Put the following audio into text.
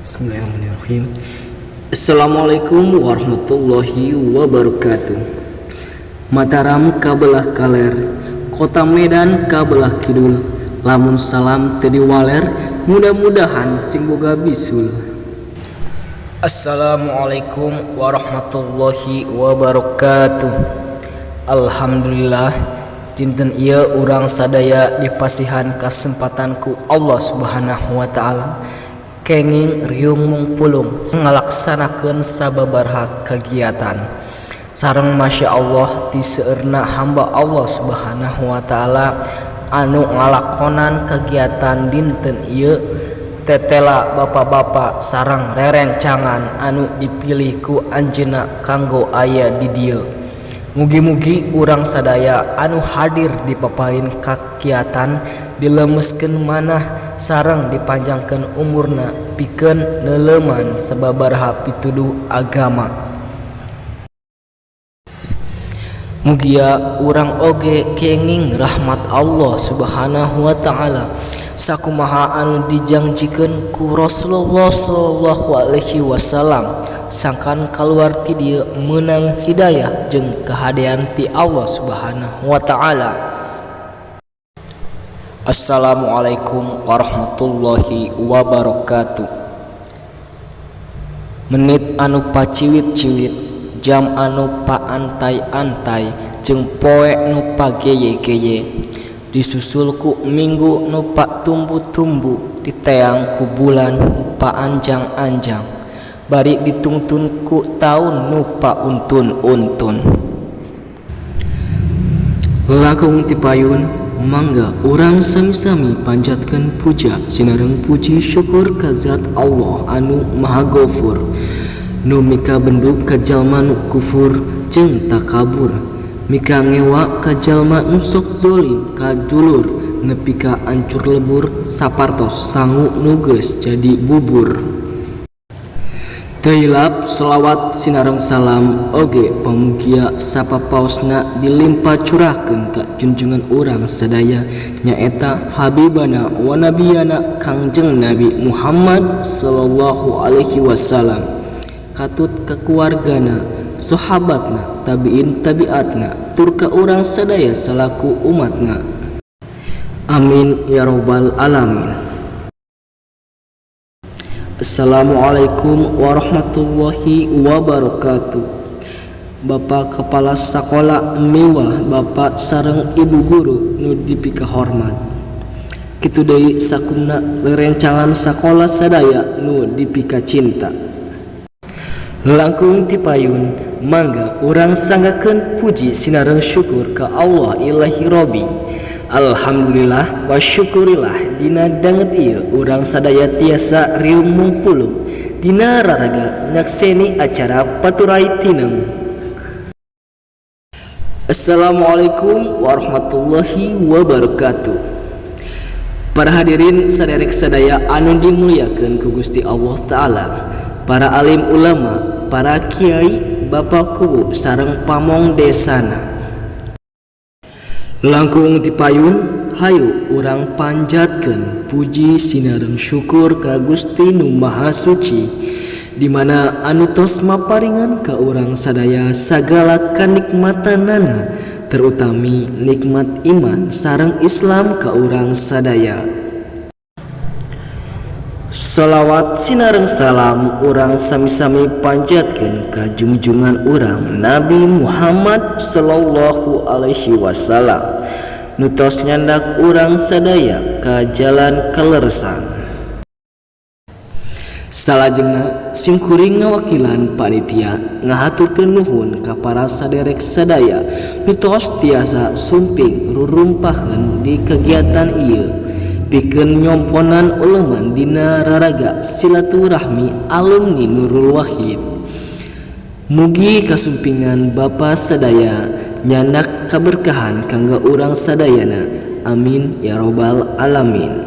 Bismillahirrahmanirrahim. Assalamualaikum warahmatullahi wabarakatuh. Mataram kabelah kaler, kota Medan kabelah kidul. Lamun salam teu diwaler, mudah-mudahan sing boga bisul. Assalamualaikum warahmatullahi wabarakatuh. Alhamdulillah, dinten ieu urang sadaya dipasihan kasempatanku Allah Subhanahu wa taala kenging riung mungpulung ngalaksanakeun sababaraha kagiatan sareng masya Allah ti seueurna hamba Allah Subhanahu wa taala anu ngalakonan kagiatan dinten ieu tetela bapak-bapak sareng rerencangan anu dipilih ku anjeunna kanggo aya di dieu. Mugi-mugi urang sadaya anu hadir di paparin kagiatan dilemeskeun manah sareng dipanjangkeun umurna pikeun neuleuman sababaraha pituduh agama. Mugia urang oge kenging rahmat Allah Subhanahu wa taala sakumaha anu dijanjikeun ku Rasulullah sallallahu alaihi wasallam sangkan kaluar ti dieu meunang hidayah jeung kahadean ti Allah Subhanahu wa taala. Assalamualaikum warahmatullahi wabarakatuh. Menit anu paciwit-ciwit, jam anu paantai-antai, jeung poe nu pageye-geye, disusul ku minggu nu patumbu-tumbu, diteang ku bulan nu paanjang-anjang, bari ditungtun ku taun nu pauntun-untun. Langkung ti payun mangga urang sami-sami panjatkeun puja sinareng puji syukur ka Zat Allah anu Maha Ghafur nu mika benduk ka jalma nu kufur jeung takabur, mika ngewa ka jalma nu sok zalim ka dulur, nepi ka ancur lebur sapartos sangu nu geus jadi bubur. Tailap selawat sinareng salam oge pamugia sapapaosna dilimpa curahkeun ka junjungan urang sadaya nyaeta habibana wa nabiyana Kangjeng Nabi Muhammad sallallahu alaihi wasallam, katut ka keluargana, sahabatna, tabiin tabiatna, tur ka urang sadaya salaku umatna. Amin ya rabbal alamin. Assalamualaikum warahmatullahi wabarakatuh. Bapak Kepala Sakola mewah Bapak sareng Ibu Guru nu dipika hormat. Kitu deui sakumna rerencangan sakola sadaya nu dipika cinta. Langkung ti payun mangga urang sanggakeun puji sinareng syukur ka Allah ilahi Robbi. Alhamdulillah wa syukurillah dina danget ieu urang sadaya tiasa riung mungpulung dina raraga nyakseni acara paturai tinem. Assalamualaikum warahmatullahi wabarakatuh. Para hadirin saderek sadaya anu dimuliakeun ku Gusti Allah taala, para alim ulama, para kiai, bapak kubu sareng pamong desana. Langkung ti payun hayu urang panjatkeun puji sinareng syukur ka Gusti nu Maha Suci, di mana anu tos maparingan ka urang sadaya sagala kanikmatanana, terutami nikmat iman sareng Islam ka urang sadaya. Salawat sinareng salam urang sami-sami panjatkeun ka junjungan urang Nabi Muhammad sallallahu alaihi wasallam nu tos nyandak urang sadaya ka jalan kaleresan. Salajengna simkuring ngawakilan panitia ngahaturkeun nuhun ka para saderek sadaya nu tos tiasa sumping rurumpaheun di kegiatan ieu pikeun nyomponan uleman dina raraga silaturahmi alumni Nurul Wahid. Mugi kasumpingan Bapa sadaya nyandak kaberkahan kanggo urang sadayana. Amin ya rabbal alamin.